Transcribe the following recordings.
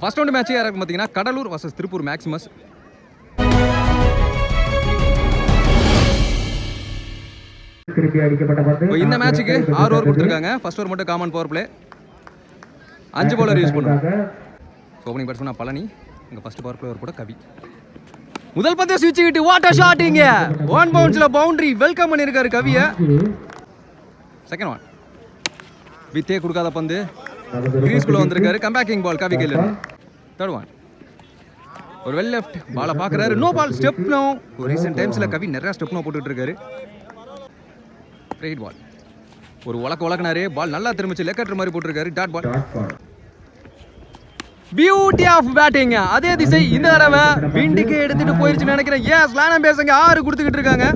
First round match யாருக்கு பார்த்தீங்கன்னா Cuddalore versus Tiruppur Maximus. இந்த மேட்சுக்கு 6 ஓவர் கொடுத்துருக்காங்க. ஃபர்ஸ்ட் ஓவர் மட்டும் common power play, 5 bowler use பண்ணுவாங்க. ஓப்பனிங் பேட்ஸ்மேன் பழனி, இங்கே ஃபர்ஸ்ட் பவர் பிளே கூட கவி. முதல் பந்தை ஸ்விட்ச் கிட்டு வாட்டர் ஷாட்டிங்க, 1 பவுன்ஸ்ல பவுண்டரி வெல்கம் பண்ணியிருக்காரு கவியை. செகண்ட் ஒன் வித்தே கொடுக்காத பந்து கிரீஸ்குள்ள வந்திருக்காரு. கம்பேக்கிங் பால் கவி கையில். தேர்ட் ஒன் ஒரு வெல் லெஃப்ட் பாலை பார்க்குறாரு, நோ பால், ஸ்டெப் நோ. ஒரு ரீசெண்ட் டைம்ஸில் கவி நிறையா ஸ்டெப் நோ போட்டுட்டு இருக்காரு. ரைட் பால் ஒரு உலக்கினாரு, பால் நல்லா திரும்பிச்சு லெக்கட்ரு மாதிரி போட்டிருக்காரு. Dot ball. Beauty of batting. அதே திசை இந்த தடவை விண்டிக்கு எடுத்துட்டு போயிருச்சுன்னு நினைக்கிறேன். எஸ் லானம் பேசுங்க 6 கொடுத்துக்கிட்டு இருக்காங்க.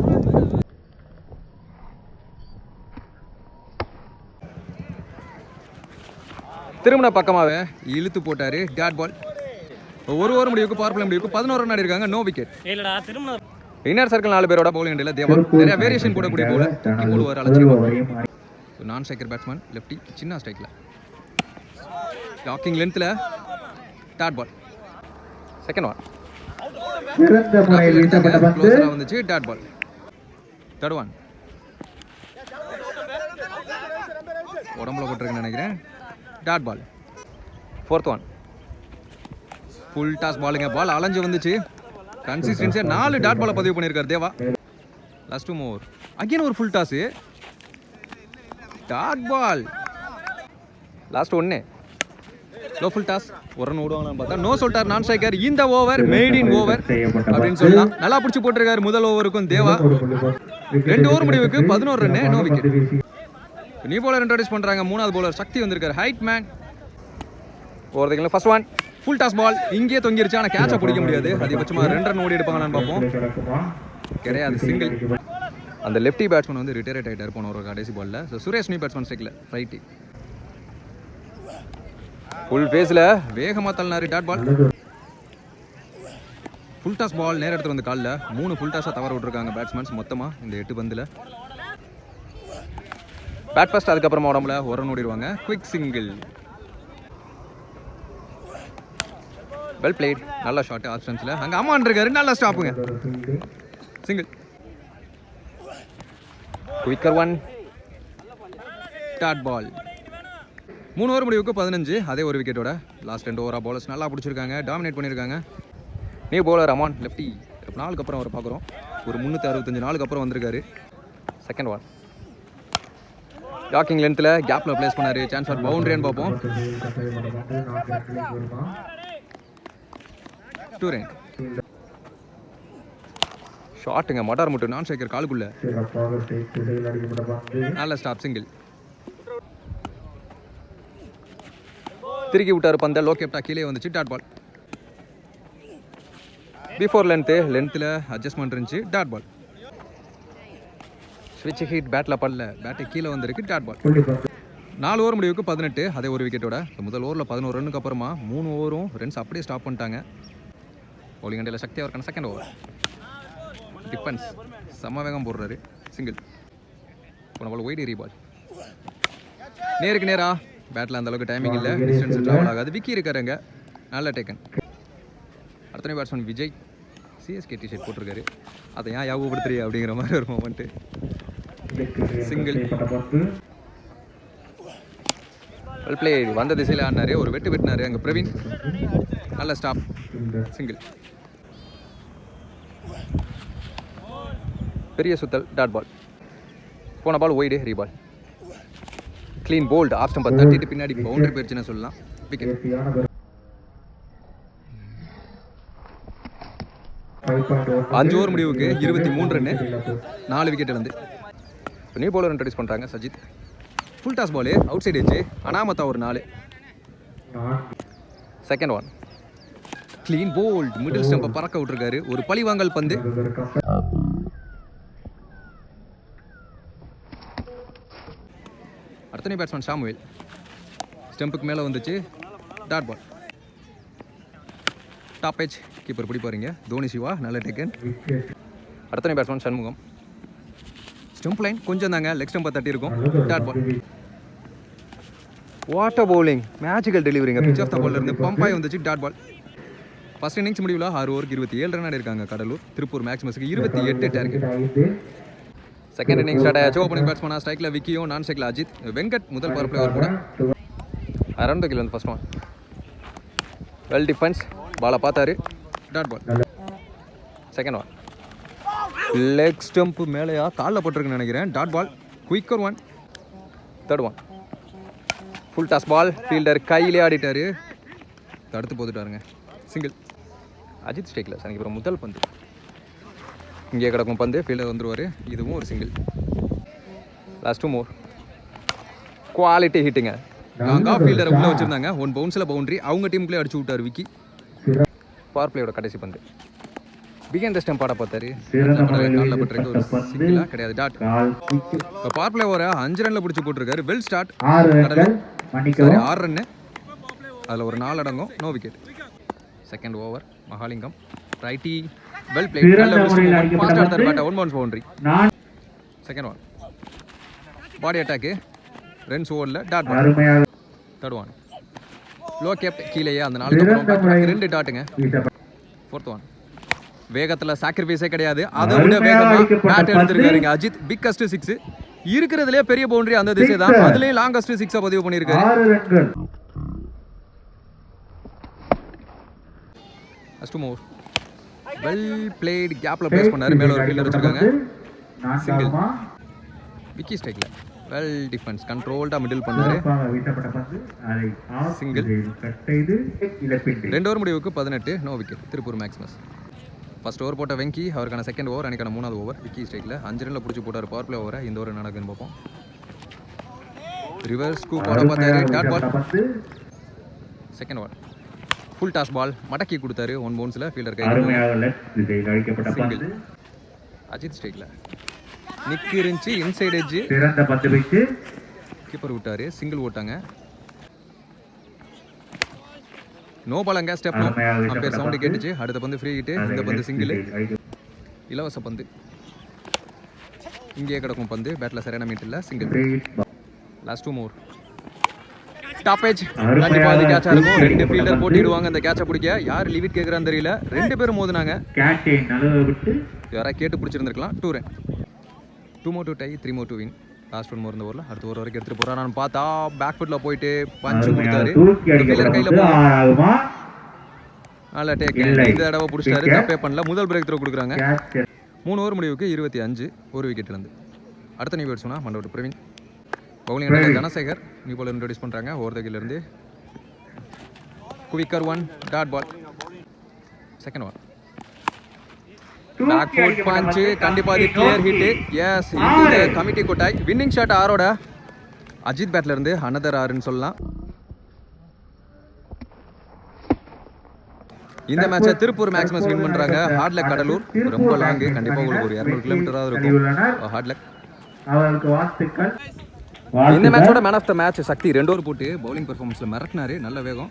திருமண பக்கமாவே இழுத்து போட்டாரு. Dot ball. ஒரு ஓவர் முடிவுக்கு பவர் பிளே முடிவுக்கு 11 ரன் ஆடி இருக்காங்க. No wicket. இன்னர் சர்க்கிள் 4 பேரோட பவுலிங் அடியில் தேவா நிறைய வேரியேஷன் போடக்கூடிய பவுலர். தூக்கி போடுவார் அலட்சியமா. நான் ஸ்ட்ரைக்கர் பேட்ஸ்மேன் லெஃப்டி, சின்ன ஸ்ட்ரைக்ல டாக்கிங் லென்த்ல. Dot ball. செகண்ட் ஒன் க்ளோஸரா வந்துச்சு. Dot ball. தேர்ட் ஒன் உடம்புல போட்டிருக்குன்னு நினைக்கிறேன். Dot ball. Fourth one full toss பாலுங்க. பால் அலைஞ்சு வந்துச்சு. கன்சிஸ்டன்சியா 4 டாட் பாலை பதிவு பண்ணியிருக்காரு தேவா. லாஸ்ட் 2 ஓவர் அகைன் ஒரு full toss. Dot ball. Last 1 low full toss. ஒரு ரன் ஓடுவாங்கன்னு பார்த்தா நோ சொல்லிட்டார் நான் ஸ்ட்ரைக்கர். இந்த ஓவர் மேட் இன் ஓவர் அப்படின்னு சொல்லலாம். நல்லா பிடிச்சி போட்டிருக்காரு முதல் ஓவருக்கும் தேவா. 2 ஓவர் முடிவுக்கு 11 run, no wicket. New bowler introduce பண்றாங்க. 3வது பவுலர் சக்தி வந்திருக்காரு. Height man. ஓவர்ல first one full toss ball இங்கேயே தொங்கிருச்சு. ஆனால் கேட்சை பிடிக்க முடியாது. அதிகபட்சமாக 2 ரன் ஓடி எடுப்பாங்கன்னு பார்ப்போம். கிடையாது, சிங்கிள். அந்த லெஃப்டி பேட்ஸ்மேன் வந்து ரிட்டையர்ட் ஆகிட்டார் போன ஒரு கடைசி பாலில். ஸோ சுரேஷ் நியூ பேட்ஸ்மேன் ஸ்ட்ரைக்கில் ரைட்டு ஃபுல் ஃபேஸில் வேகமாக தள்ளினாரு. Dot ball. Full toss ball நேரம் எடுத்து வந்து காலில் 3 ஃபுல் டாஸாக தவற விட்டுருக்காங்க பேட்ஸ்மேன்ஸ் மொத்தமாக இந்த 8 பந்தில். பேட் ஃபர்ஸ்ட், அதுக்கப்புறமா உடம்புல ஒரு ரன் ஓடிடுவாங்க. Quick single. Well played. நல்ல ஷாட் ஆப்ஷன்ஸில். அங்கே அம்மான் இருக்காரு. நல்லா ஸ்டாப்புங்க. Single. Quicker one. Dot ball. 3 over முடிவுக்கு 15, அதே ஒரு விக்கெட்டோட. லாஸ்ட் 2 ஓவராக பவுலர்ஸ் நல்லா பிடிச்சிருக்காங்க, டாமினேட் பண்ணியிருக்காங்க. New bowler Aman lefty. நாளுக்கு அப்புறம் அவர் பார்க்குறோம். ஒரு 365 நாளுக்கு அப்புறம் வந்திருக்காரு. செகண்ட் ஒன் டாக்கிங் லென்த்தில் கேப்பில் பிளேஸ் பண்ணார். சான்ஸ் ஃபார் பவுண்டரின்னு பார்ப்போம். 2 ரன் ஷாட்டுங்க. மடார் முட்டு நான் ஸ்ட்ரைக்கர் காலுக்குள்ள. நல்ல ஸ்டாப். சிங்கிள். திருக்கி விட்டார் பந்த. லோ கேப்டா கீழே வந்துச்சு. Dot ball. பிஃபோர் லென்த்தில் அட்ஜஸ்ட்மெண்ட் இருந்துச்சு. Dot ball. ஸ்விட்ச் ஹீட் பேட்டில் படல, பேட்டை கீழே வந்திருக்கு. Dot ball. 4 ஓவர் முடிவுக்கு 18, அதே ஒரு விக்கெட்டோட. முதல் ஓவரில் 11 ரன்னுக்கு அப்புறமா 3 ஓவரும் ரன்ஸ் அப்படியே ஸ்டாப் பண்ணிட்டாங்க. பவுலிங் அண்டியில் சக்தி அவருக்கான செகண்ட் ஓவர். டிஃபென்ஸ் செம்ம வேகம் போடுறாரு. சிங்கிள். போன பால் ஒயிட் ரீபால். நேருக்கு நேரா பேட்டில் அந்த அளவுக்கு டைமிங் இல்லை, டிஸ்டன்ஸ் ட்ராவல் ஆகாது. விக்கி இருக்காருங்க. நல்ல டேக்கன். அடுத்த பேட்ஸ்மேன் விஜய் சிஎஸ்கே டிஷர்ட் போட்டிருக்காரு. அதை ஏன் ஞாபகப்படுத்துறியா அப்படிங்கிற மாதிரி ஒரு மொமெண்ட்டு. சிங்கிள். Well play. வந்த திசையில் ஆடினாரு. ஒரு வெட்டினாரு அங்கே பிரவீன். நல்ல ஸ்டாப். சிங்கிள். பெரிய சுத்தல். Dot ball. போன பால் ஒய்டு ரீபால். Clean bowled. ஆஃப் ஸ்டம்பை தட்டிட்டு பின்னாடி பவுண்டரி போயிடுச்சுன்னு சொல்லலாம். விக்கெட். 5 ஓவர் முடிவுக்கு 23 ரன்னு, 4 விக்கெட் இருந்து. நியூ பவுலர் இன்ட்ரோடியூஸ் பண்ணுறாங்க Sajith. Full toss ball outside வச்சு அனாமத்தா ஒரு 4. Second one clean bowled. Middle ஸ்டம்பை பறக்க விட்டுருக்காரு. ஒரு பழிவாங்கல் பந்து. அடுத்த பேட்ஸ்மேன் சாமுவேல். ஸ்டெம்புக்கு மேலே வந்துச்சு. Dot ball. Top edge keeper பிடிப்பாருங்க. தோனி சிவா. நல்ல டேக்கன். அடுத்த பேட்ஸ்மேன் சண்முகம். ஸ்டெம்ப் லைன் கொஞ்சம் தாங்க, லெக் ஸ்டம்பை தட்டி இருக்கும். Dot ball. What a bowling magical டெலிவரிங்க. பிச் ஆஃப் த பால்ல இருந்து பம்பாய் வந்துச்சு டாட் பால். ஃபர்ஸ்ட் இன்னிங்ஸ் முடிவில் 6 ஓவருக்கு 27 ரன் ஆடிருக்காங்க கடலூர். திருப்பூர் மேக்ஸிமஸுக்கு 28 டார்கெட். செகண்ட் இன்னிங் ஸ்டார்ட் ஆச்சு. ஓப்பனிங் பேட்ஸ்மேனா ஸ்ட்ரைக்கில் விக்கியும், நான் ஸ்ட்ரைக்கில் அஜித். வெங்கட் முதல் பவர் பிளேயர் கூட அரௌண்ட் த கில் வந்து ஃபர்ஸ்ட் ஒன். வெல் டிஃபென்ஸ், பாலை பார்த்தாரு, dot ball. Second one leg stump மேலேயா காலில் போட்டிருக்குன்னு நினைக்கிறேன், dot ball. Quicker one. Third one full toss ball, fielder கையிலே ஆடிட்டாரு, தடுத்து போட்டுட்டாருங்க, சிங்கிள். அஜித் ஸ்ட்ரைக்கில் சனிக்கு அப்புறம் முதல் பந்து இங்கே கிடக்கும் பந்து, ஃபீல்டர் வந்துடுவார், இதுவும் ஒரு சிங்கிள். லாஸ்ட் 2 மோர் குவாலிட்டி ஹிட்டுங்க. லாங்கா ஃபீல்டரை உள்ளே வச்சுருந்தாங்க, 1 பவுன்ஸில் பவுண்டரி, அவங்க டீமுக்குள்ளே அடிச்சு விட்டார் விக்கி. பவர் பிளேயோட கடைசி பந்து பிகன் த ஸ்டம்ப் ஆட பார்த்தாரு, காலில் பட்டிருக்கு, ஒரு சிங்கிளாக கிடையாது, டாட். இப்போ பவர் பிளே ஒரு 5 ரனில் பிடிச்சி போட்டிருக்காரு. வெல் ஸ்டார்ட், 6 ரன்னு, அதில் ஒரு 4 அடங்கும், no wicket. Second over Mahalingam righty, well played, fast ஆடுறாரு பேட்டை, 1 bounce boundary. Second one body attack, runs ஓவரில் dot ball. Third one low kept கீழேயே, அந்த 4 2 டாட்டுங்க. ஃபோர்த் ஒன் வேகத்தில் சாக்ரிஃபைஸே கிடையாது, அதை விட வேகமாக பேட் எடுத்துருக்காருங்க அஜித். பிக்கஸ்ட் 6 இருக்கிறதுலே பெரிய பவுண்டரி அந்த திசை தான், அதுலேயும் லாங்கஸ்ட் 6 பதிவு பண்ணியிருக்காரு. ஃபர்ஸ்ட் மூவ் வெல் பிளேட், கேப்பில் பிளேஸ் பண்ணாரு, மேலே ஒரு ஃபீல்டர் வச்சிருக்காங்க, சிங்கிள். விக்கி ஸ்ட்ரைக்கில் வெல் டிஃபென்ஸ், கண்ட்ரோல்டாக மிடில் பண்ணாரு, சிங்கிள். 2 ஓவர் முடிவுக்கு 18, no wicket. Tiruppur Maximus. First over போட்ட வெங்கி, அவருக்கான செகண்ட் ஓவர், அன்றைக்கான 3வது ஓவர். விக்கி ஸ்ட்ரைக்கில் 5 ரனில் பிடிச்சி போட்டார் பவர் பிளே ஓவரை. இந்த ஓவர் நடக்குதுன்னு பார்ப்போம். ரிவர்ஸ் ஸ்கூப் போட பார்த்தாரு, dot ball. Second over full toss ball, மடக்கி கொடுத்தாரு, 1 பவுன்ஸில், ஃபீல்டர் கையில், சிங்கிள். அஜித் ஸ்ட்ரைக்கில் நிக்கு இருந்துச்சு, இன்சைட் எட்ஜ், கீப்பர் விட்டாரு, சிங்கிள் ஓட்டாங்க. நோ பாலங்க, ஸ்டெப் நோ, அம்பேர் சவுண்டு கேட்டுச்சு. அடுத்த பந்து ஃப்ரீ ஹிட்டு, இந்த பந்து சிங்கிள், இலவச பந்து. இங்கேயே கிடக்கும் பந்து, பேட்டில் சரியான மீட் இல்லை, சிங்கிள். லாஸ்ட் 2 மோர் டாப்பேஜ், கண்டிப்பாக அது கேட்சா இருக்கும். 2 ஃபீல்டர் போட்டிடுவாங்க அந்த கேட்சை பிடிக்க. யார் லிமிட் கேட்குறான்னு தெரியல, 2 பேரும் மோதுனாங்க. யாராவது கேட்டு பிடிச்சிருந்துருக்கலாம். 2 run, 2 more to tie, 3 more to win. Last 1 more இந்த ஓவரில். அடுத்த ஓவர் வரைக்கும் எடுத்துகிட்டு போகிறான்னு பார்த்தா பேக் ஃபுட்டில் போயிட்டு பஞ்சு கொடுத்தாரு, ஃபீல்டர் கையில் போகும், நல்லா டேக். இந்த தடவை பிடிச்சிட்டாரு, தப்பே பண்ணல. முதல் பிரேக் த்ரோ கொடுக்குறாங்க. 3 ஓவர் முடிவுக்கு 25, 1 விக்கெட் இழந்து. அடுத்த நியூ பேட்ஸ்மனா மண்டோட் Praveen. Bowling Dhanasekar new ball introduce பண்ணுறாங்க. ஓவர் த கில்லிருந்து quicker 1, dot ball. Second one back foot punch, கண்டிப்பாக அது கிளியர் ஹிட். எஸ், இது கமிட்டி கொட்டாய். வின்னிங் ஷாட் ஆரோட அஜித் பேட்ல இருந்து அனதர் 6ன்னு சொல்லலாம். இந்த மேட்சை திருப்பூர் மேக்ஸிமஸ் வின் பண்ணுறாங்க. ஹார்ட்லக் கடலூர், ரொம்ப லாங்கு, கண்டிப்பாக உங்களுக்கு ஒரு 200 கிலோமீட்டராக இருக்கும் ஹார்ட்லக். இந்த மேட்சோட man of the match Shakti. 2 over போட்டு பவுலிங் பெர்ஃபார்மன்ஸில் மிரட்டினாரு, நல்ல வேகம்.